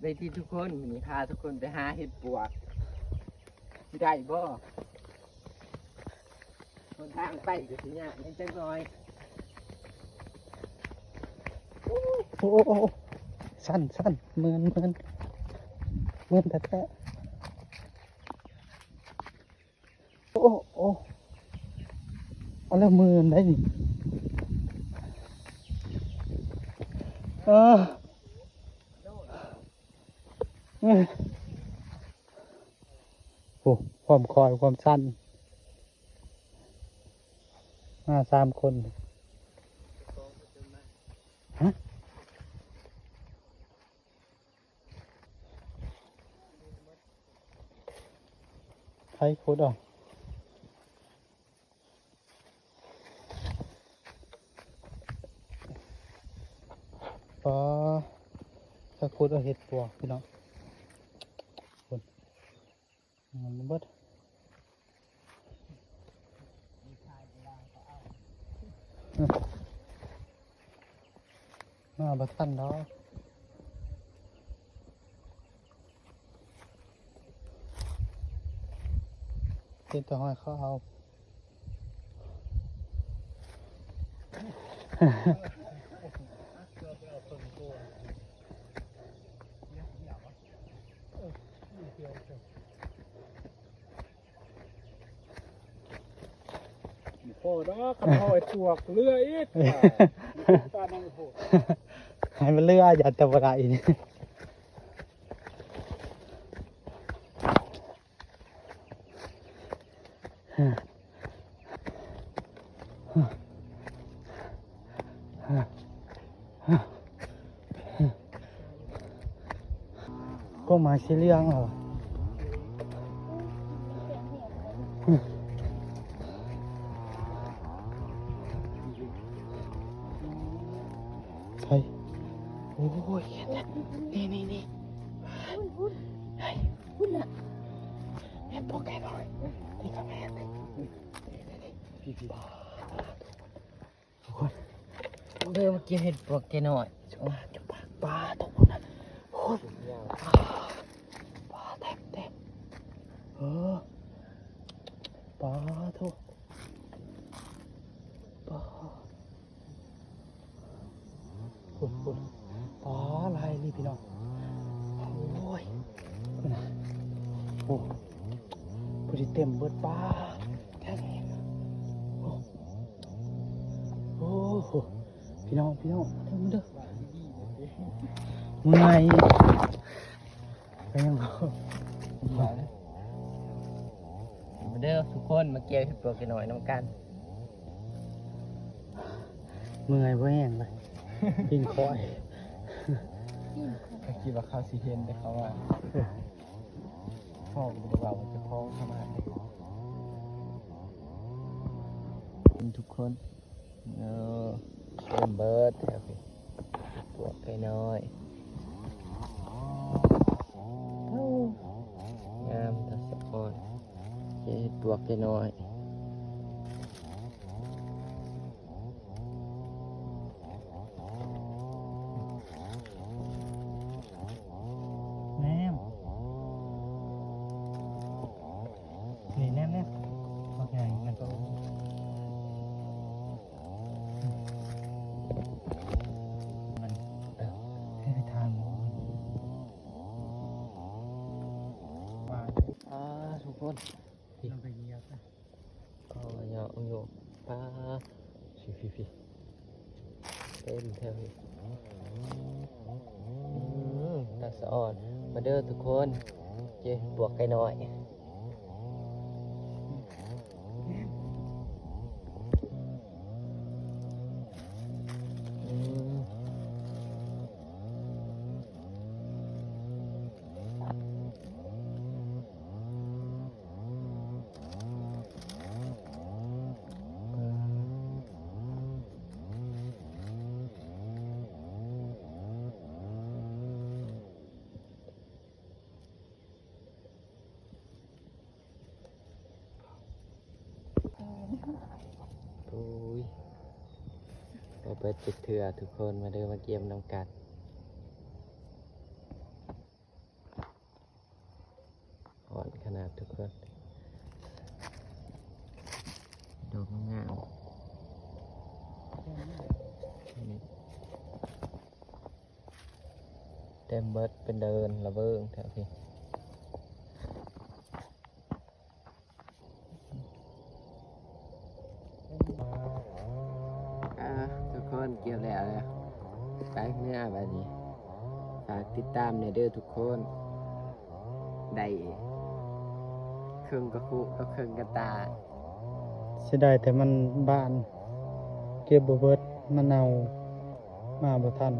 ไปที่ทุกคนมีพาทุกคนไปหาเห็ดปวกที่ได้บ่คนทางไปก็สิยากนิดจังน้อยโอ้โอ้สั้นเมือนแท้โอ้เอาแล้วมือได้นี่โอ้ความคอยความสั้นมา3 คนฮะใครโคตรอ่ะก็ถ้าโคตรเอาเห็ดปวกพี่น้องคนมันเบิดมาบัดทันดอกเต็มตัวห้อยเขาเอาโอ้ดอกขันหอยตัวเรืออีกตานั่งโผล่ ให้มันเลืออย่าตะวันไรนี่ก็มาสิเรื่องเหรอใช่โอ้ยนี่เฮ้ยน่ะเห็นพวกแกหน่อยนี่ก็แม่นี่พี่ทุกคน เดินมาเก็บเห็ดปวกแกหน่อย จะปลาตรงนั้นโอ้ยปลาเต็มปลาทุกปลาคุณปลาอะไรนี่พี่น้องโอ้ยโอ้พอดีเต็มเบิดปลาแค่นี้โอ้พี่น้องเด้อเมื่อยไปยังมาเด้อทุกคนมาเก็บเห็ดปวกแกหน่อยน้ำกัน เมื่อยเพราะแห้งเลยกินคอย เขาคิดว่าเขาสิเห็นแต่เขาว่าพ่อก็บอกว่าจะพ้องเข้ามาทุกคนเต็มเบิร์ดแถวนี้ปวกไก่น้อยงามทัศกรเจ็ดปวกไก่น้อยแนมนี่แนมโอเคงั้นก็มันให้ทางว่าทุกคน เราไปเยียบ ก็ยังอยู่ป้าพี่เต็มแถวนี้ตาสะอ่อนมาเด้อทุกคนเจ็ดปวกไก่น้อยปุ้ยไปเปิดจิตเถื่อทุกคนมาเดินมาเกี่ยมน้ำกัด แล้วทุกคนดอกงามนี่เต็มเบิดเป็นเดินระเบิงแถวพี่ทุกคนเกี่ยวแล้วเลยไปเมื่อแบบนี้ฝากติดตามในเด้อทุกคนได้เครื่องกระปุกก็เครื่องกระตา เสียดายแต่มันบานเก็บบ่เบิดมันเอามาบ่ทัน